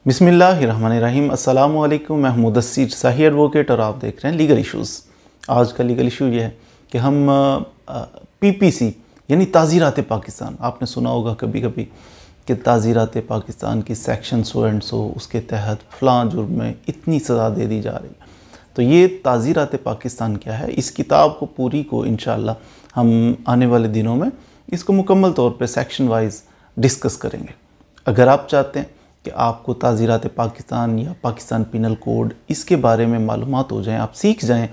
बिस्मिल्लाहिर्रहमानिर्रहीम। अस्सलामु अलैकुम। मैं मुदस्सिर शाही एडवोकेट और आप देख रहे हैं लीगल इश्यूज़। आज का लीगल इशू ये है कि हम पीपीसी यानी ताज़ीरात पाकिस्तान, आपने सुना होगा कभी कभी कि ताज़ीरात पाकिस्तान की सेक्शन सो एंड सो उसके तहत फ़लाँ जुर्म में इतनी सज़ा दे दी जा रही है। तो ये ताज़ीरात पाकिस्तान क्या है, इस किताब को पूरी को इंशाअल्लाह हम आने वाले दिनों में इसको मुकम्मल तौर पे सेक्शन वाइज डिस्कस करेंगे। अगर आप चाहते हैं कि आपको ताज़ीरात पाकिस्तान या पाकिस्तान पिनल कोड इसके बारे में मालूमात हो जाएं, आप सीख जाएं,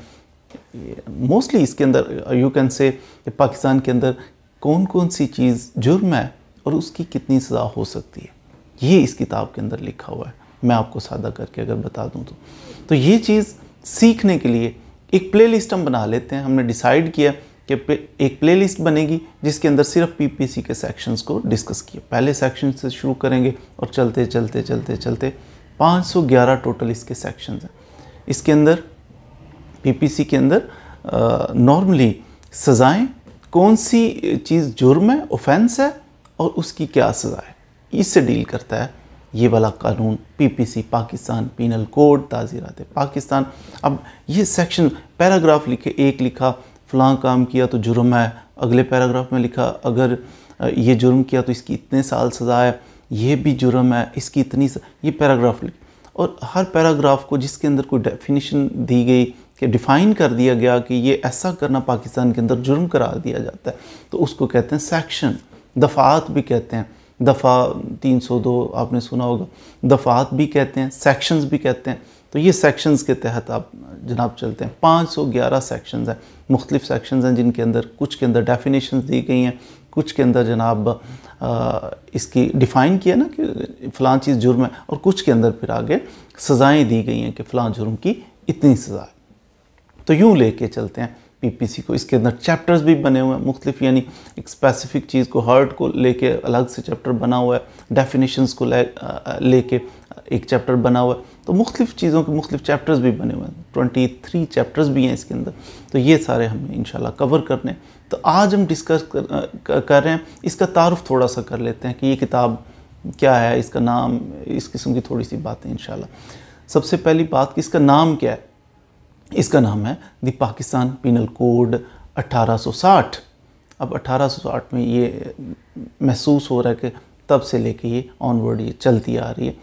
मोस्टली इसके अंदर यू कैन से पाकिस्तान के अंदर कौन कौन सी चीज़ जुर्म है और उसकी कितनी सज़ा हो सकती है, ये इस किताब के अंदर लिखा हुआ है। मैं आपको सादा करके अगर बता दूं तो ये चीज़ सीखने के लिए एक प्लेलिस्ट हम बना लेते हैं। हमने डिसाइड किया कि एक प्लेलिस्ट बनेगी जिसके अंदर सिर्फ पीपीसी के सेक्शंस को डिस्कस किया। पहले सेक्शन से शुरू करेंगे और चलते चलते चलते चलते 511 टोटल इसके सेक्शंस हैं। इसके अंदर पीपीसी के अंदर नॉर्मली सज़ाएं, कौन सी चीज़ जुर्म है, ऑफेंस है और उसकी क्या सज़ा है, इससे डील करता है ये वाला कानून पीपीसी पाकिस्तान पिनल कोड ताज़ीरात पाकिस्तान। अब ये सेक्शन पैराग्राफ लिखे, एक लिखा फ़लाँ काम किया तो जुर्म है, अगले पैराग्राफ में लिखा अगर ये जुर्म किया तो इसकी इतने साल सज़ा है, ये भी जुर्म है, इसकी इतनी ये पैराग्राफ लिख, और हर पैराग्राफ को जिसके अंदर कोई डेफिनेशन दी गई कि डिफ़ाइन कर दिया गया कि ये ऐसा करना पाकिस्तान के अंदर जुर्म करार दिया जाता है, तो उसको कहते हैं सेक्शन। दफ़ात भी कहते हैं, दफ़ा 302 आपने सुना होगा, दफ़ात भी कहते हैं, सेक्शंस भी कहते हैं। तो ये सेक्शंस के तहत आप जनाब चलते हैं। 511 सेक्शंस हैं, मुख्तलिफ सेक्शंस हैं जिनके अंदर कुछ के अंदर डेफिनेशंस दी गई हैं, कुछ के अंदर जनाब इसकी डिफ़ाइन किया ना कि फ़लाँ चीज़ जुर्म है, और कुछ के अंदर फिर आगे सज़ाएँ दी गई हैं कि फ़लाँ जुर्म की इतनी सज़ा है। तो यूँ लेके चलते हैं पीपीसी को। इसके अंदर चैप्टर्स भी बने हुए हैं मुख्तलिफ, यानी एक स्पेसिफिक चीज़ को हर्ट को लेके अलग से चैप्टर बना हुआ है, डेफिनेशंस को लेके एक चैप्टर बना हुआ है। तो मुख्तलिफ चीज़ों के मुख्तलिफ चैप्टर्स भी बने हुए हैं, 23 चैप्टर्स भी हैं इसके अंदर। तो ये सारे हमें इंशाल्लाह कवर करने। तो आज हम डिस्कस कर रहे हैं, इसका तारुफ थोड़ा सा कर लेते हैं कि ये किताब क्या है, इसका नाम, इस किस्म की थोड़ी सी बातें इंशाल्लाह। सबसे पहली बात कि इसका नाम क्या है। इसका नाम है द पाकिस्तान पिनल कोड 1860। अब 1860 में ये महसूस हो रहा है कि तब से लेके ये ऑनवर्ड ये चलती आ रही है।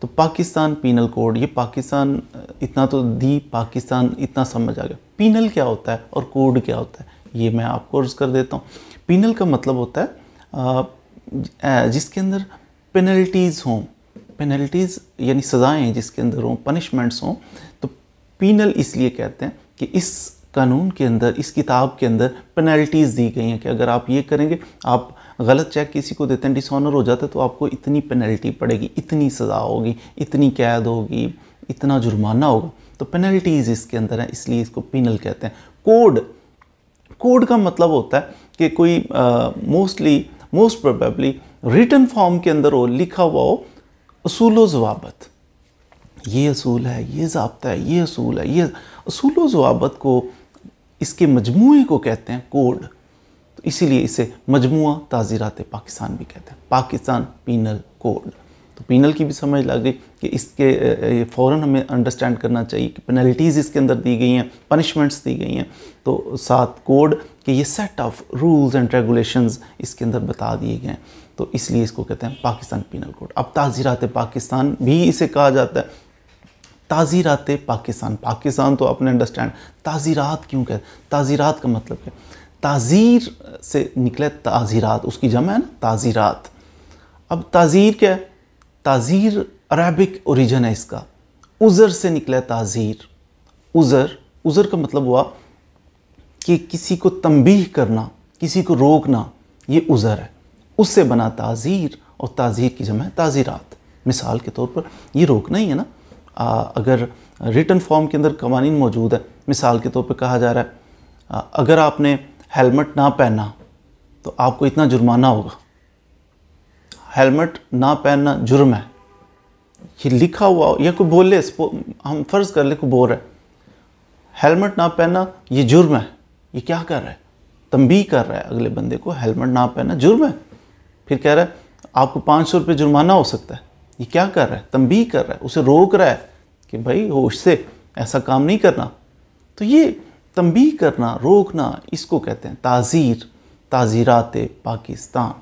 तो पाकिस्तान पिनल कोड, ये पाकिस्तान इतना तो दी पाकिस्तान इतना समझ आ गया। पिनल क्या होता है और कोड क्या होता है ये मैं आपको अर्ज़ कर देता हूँ। पिनल का मतलब होता है जिसके अंदर पेनल्टीज़ हों, पेनल्टीज़ यानी सज़ाएँ जिसके अंदर हों, पनिशमेंट्स हों। तो पिनल इसलिए कहते हैं कि इस कानून के अंदर, इस किताब के अंदर पेनल्टीज़ दी गई हैं कि अगर आप ये करेंगे, आप गलत चेक किसी को देते हैं, डिसऑनर हो जाता है, तो आपको इतनी पेनल्टी पड़ेगी, इतनी सज़ा होगी, इतनी कैद होगी, इतना जुर्माना होगा। तो पेनल्टीज़ इसके अंदर है, इसलिए इसको पिनल कहते हैं। कोड का मतलब होता है कि कोई मोस्ट प्रोबेबली रिटन फॉर्म के अंदर हो, लिखा हुआ हो, उसूल व ज़वाबत, ये असूल है, ये ज़ाब्ता है, ये असूल है, ये असूल व ज़वाबत को, इसके मजमूए को कहते हैं कोड। तो इसीलिए इसे मजमुआ ताज़ीरात पाकिस्तान भी कहते हैं, पाकिस्तान पिनल कोड। तो पिनल की भी समझ लग गई कि इसके फ़ौरन हमें अंडरस्टैंड करना चाहिए कि पेनल्टीज़ इसके अंदर दी गई हैं, पनिशमेंट्स दी गई हैं। तो साथ कोड कि ये set of rules and regulations इसके अंदर बता दिए गए हैं। तो इसलिए इसको कहते हैं पाकिस्तान पिनल कोड। अब ताज़ीरात पाकिस्तान भी इसे कहा जाता है। ताज़ीरात पाकिस्तान, पाकिस्तान तो आपने अंडरस्टैंड, ताज़ीरात क्यों कहते हैं? ताज़ीरात का मतलब क्या? ताज़ीर से निकले ताज़ीरात, उसकी जमा है ना ताज़ीरात। अब ताज़ीर क्या है? ताज़ीर अरबिक ओरिजिन है इसका, उज़र से निकला ताज़ीर। उज़र का मतलब हुआ कि किसी को तंबीह करना, किसी को रोकना, ये उज़र है, उससे बना ताज़ीर, और ताज़ीर की जमा है ताज़ीरात। मिसाल के तौर पर ये रोकना ही है ना। अगर रिटन फॉर्म के अंदर कवानीन मौजूद है, मिसाल के तौर पे कहा जा रहा है अगर आपने हेलमेट ना पहना तो आपको इतना जुर्माना होगा। हेलमेट ना पहनना जुर्म है, ये लिखा हुआ, या कोई बोले, हम फ़र्ज़ कर ले कोई बोल रहा है हेलमेट ना पहनना ये जुर्म है, ये क्या कर रहा है? तंबीह कर रहा है अगले बंदे को, हेलमेट ना पहनना जुर्म है। फिर कह रहा है आपको 500 रुपये जुर्माना हो सकता है, ये क्या कर रहा है, तंबीह कर रहा है, उसे रोक रहा है कि भाई होश से ऐसा काम नहीं करना। तो ये तंबीह करना, रोकना, इसको कहते हैं ताज़ीर, ताज़ीरात पाकिस्तान।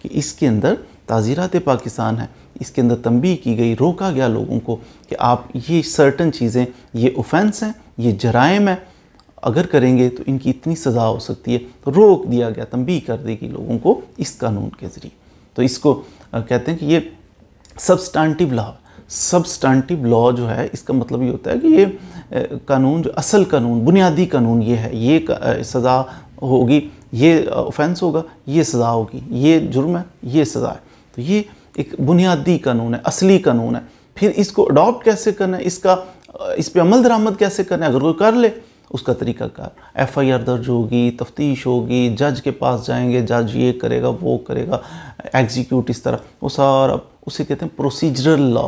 कि इसके अंदर ताज़ीरात पाकिस्तान है, इसके अंदर तंबीह की गई, रोका गया लोगों को कि आप ये सर्टन चीज़ें, ये ऑफेंस हैं, ये जराइम है, अगर करेंगे तो इनकी इतनी सज़ा हो सकती है। तो रोक दिया गया, तंबीह कर देगी लोगों को इस कानून के ज़रिए। तो इसको कहते हैं कि ये सब्सटेंटिव लॉ। सब्सटेंटिव लॉ जो है, इसका मतलब ये होता है कि ये कानून जो असल कानून, बुनियादी कानून ये है, ये सज़ा होगी, ये ऑफेंस होगा, ये सज़ा होगी, ये जुर्म है, ये सज़ा है। तो ये एक बुनियादी कानून है, असली कानून है। फिर इसको अडॉप्ट कैसे करना है, इस पे अमल दरामद कैसे करना है, अगर कोई कर ले उसका तरीक़ाकार, FIR दर्ज होगी, तफ्तीश होगी, जज के पास जाएंगे, जज ये करेगा, वो करेगा, एग्जीक्यूट इस तरह, वो सारा उसे कहते हैं प्रोसीजरल लॉ।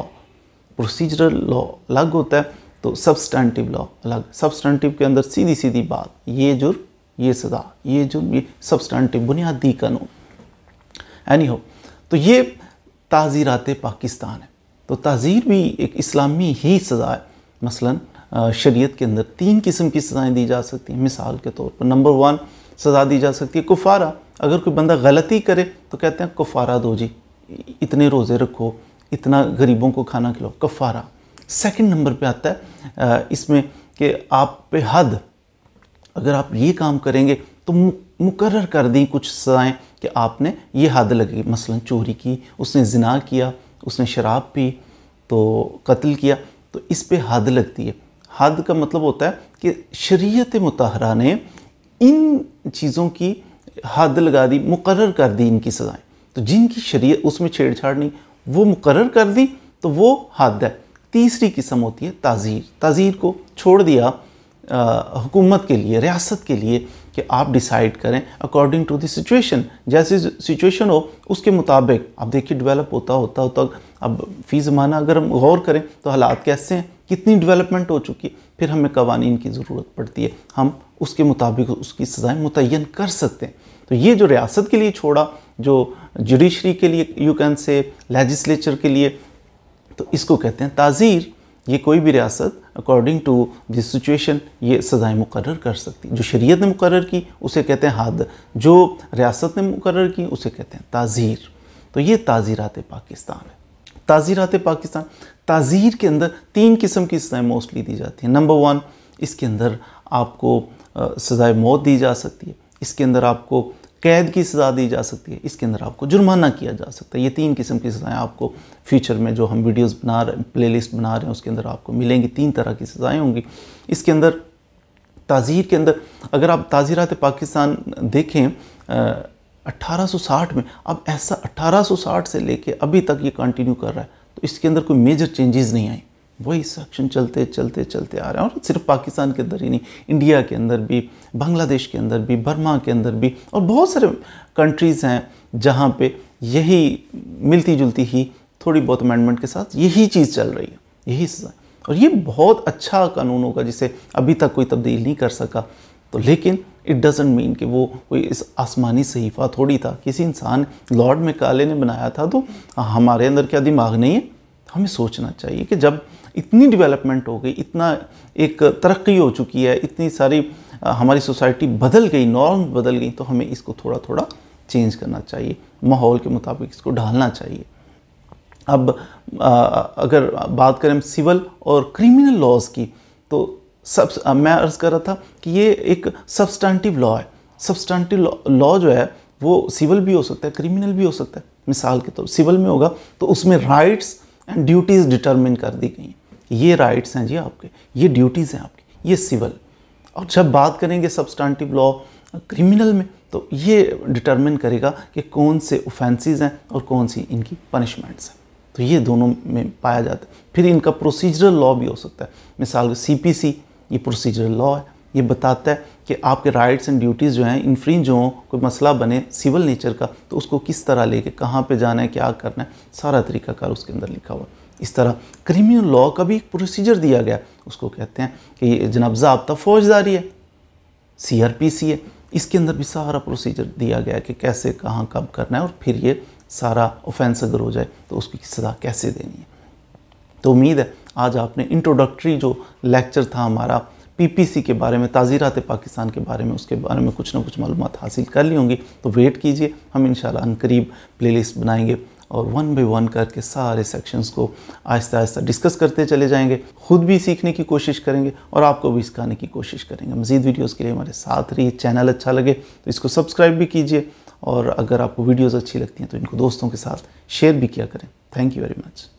प्रोसीजरल लॉ अलग होता है, तो सब्सटेंटिव लॉ अलग। सब्सटेंटिव के अंदर सीधी सीधी बात, ये जुर्म, ये सज़ा, ये जुर्म, ये सब्सटेंटिव बुनियादी कानून। एनी हो, तो ये ताज़ीरात पाकिस्तान है। तो ताज़ीर भी एक इस्लामी ही सज़ा है। मसलन शरीयत के अंदर 3 किस्म की सज़ाएँ दी जा सकती हैं। मिसाल के तौर पर नंबर 1 सज़ा दी जा सकती है कुफ़ारा। अगर कोई बंदा गलती करे तो कहते हैं कुफ़ारा दो जी, इतने रोज़े रखो, इतना गरीबों को खाना खिलाओ, कफ़ारा। सेकंड नंबर पे आता है इसमें कि आप पे हद, अगर आप ये काम करेंगे तो मुकर्रर कर दी कुछ सज़ाएँ कि आपने ये हद लगेगी। मसलन चोरी की, उसने ज़िना किया, उसने शराब पी, तो कत्ल किया, तो इस पे हद लगती है। हद का मतलब होता है कि शरीयत मुतहरा ने इन चीज़ों की हद लगा दी, मुकर्रर कर दी इनकी सज़ाएँ। तो जिनकी शरीयत उसमें छेड़छाड़ नहीं, वो मुकर्रर कर दी, तो वो हद है। तीसरी किस्म होती है ताज़ीर। ताज़ीर को छोड़ दिया हुकूमत के लिए, रियासत के लिए कि आप डिसाइड करें अकॉर्डिंग टू द सिचुएशन, जैसी सिचुएशन हो उसके मुताबिक। आप देखिए डेवलप होता अब फ़ी ज़माना अगर हम गौर करें तो हालात कैसे हैं, कितनी डेवलपमेंट हो चुकी है, फिर हमें कवानीन की ज़रूरत पड़ती है, हम उसके मुताबिक उसकी सज़ाएँ मुतय्यन कर सकते हैं। तो ये जो रियासत के लिए छोड़ा, जो जुडिशरी के लिए, यू कैन से लेजिस्लेचर के लिए, तो इसको कहते हैं ताज़ीर। ये कोई भी रियासत अकॉर्डिंग टू दिस सिचुएशन ये सज़ाएँ मुकर्रर कर सकती। जो शरीयत ने मुकर्रर की उसे कहते हैं हद, जो रियासत ने मुकर्रर की उसे कहते हैं ताज़ीर। तो ये ताज़ीरात पाकिस्तान है। ताज़ीरात पाकिस्तान, ताज़ीर के अंदर 3 किस्म की सज़ाएँ मोस्टली दी जाती हैं। नंबर 1, इसके अंदर आपको सज़ाए मौत दी जा सकती है, इसके अंदर आपको कैद की सज़ा दी जा सकती है, इसके अंदर आपको जुर्माना किया जा सकता है। ये 3 किस्म की सज़ाएँ आपको फ्यूचर में जो हम वीडियोस बना रहे हैं, प्लेलिस्ट बना रहे हैं, उसके अंदर आपको मिलेंगी। 3 तरह की सज़ाएँ होंगी इसके अंदर। ताज़ीर के अंदर अगर आप ताज़ीरात पाकिस्तान देखें 1860 में, अब ऐसा 1860 से लेके अभी तक ये कंटिन्यू कर रहा है, तो इसके अंदर कोई मेजर चेंजेस नहीं आई, वही सेक्शन चलते आ रहे हैं। और सिर्फ पाकिस्तान के अंदर ही नहीं, इंडिया के अंदर भी, बांग्लादेश के अंदर भी, बर्मा के अंदर भी, और बहुत सारे कंट्रीज़ हैं जहाँ पे यही मिलती जुलती ही थोड़ी बहुत अमेंडमेंट के साथ यही चीज़ चल रही है, यही सज़ा। और ये बहुत अच्छा कानून होगा जिसे अभी तक कोई तब्दील नहीं कर सका। तो लेकिन इट डजंट मीन कि वो कोई इस आसमानी सहीफ़ा थोड़ी था, किसी इंसान लॉर्ड मैकाले ने बनाया था। तो हमारे अंदर क्या दिमाग नहीं है? हमें सोचना चाहिए कि जब इतनी डेवलपमेंट हो गई, इतना एक तरक्की हो चुकी है, इतनी सारी हमारी सोसाइटी बदल गई, नॉर्म बदल गई, तो हमें इसको थोड़ा थोड़ा चेंज करना चाहिए, माहौल के मुताबिक इसको ढालना चाहिए। अब अगर बात करें सिविल और क्रिमिनल लॉज की, तो मैं अर्ज़ कर रहा था कि ये एक सब्सटेंटिव लॉ है। सब्सटेंटिव लॉ जो है वो सिविल भी हो सकता है, क्रिमिनल भी हो सकता है। मिसाल के तौर सिविल में होगा तो उसमें राइट्स एंड ड्यूटीज़ डिटरमिन कर दी गई हैं, ये राइट्स हैं जी आपके, ये ड्यूटीज़ हैं आपकी, ये सिविल। और जब बात करेंगे सब्सटेंटिव लॉ क्रिमिनल में, तो ये डिटरमिन करेगा कि कौन से ऑफेंसेस हैं और कौन सी इनकी पनिशमेंट्स हैं। तो ये दोनों में पाया जाता है। फिर इनका प्रोसीजरल लॉ भी हो सकता है। मिसाल CPC ये प्रोसीजरल लॉ है, ये बताता है कि आपके राइट्स एंड ड्यूटीज़ जो हैं इन्फ्रिंज हों, कोई मसला बने सिविल नेचर का, तो उसको किस तरह लेके कहाँ पे जाना है, क्या करना है, सारा तरीक़ाकार उसके अंदर लिखा हुआ। इस तरह क्रिमिनल लॉ का भी एक प्रोसीजर दिया गया, उसको कहते हैं कि ये जनाब ज़ाब्ता फौजदारी है, CRPC है। इसके अंदर भी सारा प्रोसीजर दिया गया है कि कैसे कहाँ कब करना है, और फिर ये सारा ऑफेंस अगर हो जाए तो उसकी सज़ा कैसे देनी है। तो उम्मीद है आज आपने इंट्रोडक्टरी जो लेक्चर था हमारा पीपीसी के बारे में, ताज़ीरात पाकिस्तान के बारे में, उसके बारे में कुछ ना कुछ मालूमात हासिल कर ली होंगी। तो वेट कीजिए, हम इंशाल्लाह अनकरीब प्लेलिस्ट बनाएंगे और 1 बाय 1 करके सारे सेक्शंस को आहिस्ता आहिस्ता डिस्कस करते चले जाएंगे। ख़ुद भी सीखने की कोशिश करेंगे और आपको भी सिखाने की कोशिश करेंगे। मज़ीद वीडियोज़ के लिए हमारे साथ रहिए। चैनल अच्छा लगे तो इसको सब्सक्राइब भी कीजिए और अगर आपको वीडियोज़ अच्छी लगती हैं तो इनको दोस्तों के साथ शेयर भी किया करें। Thank you very much.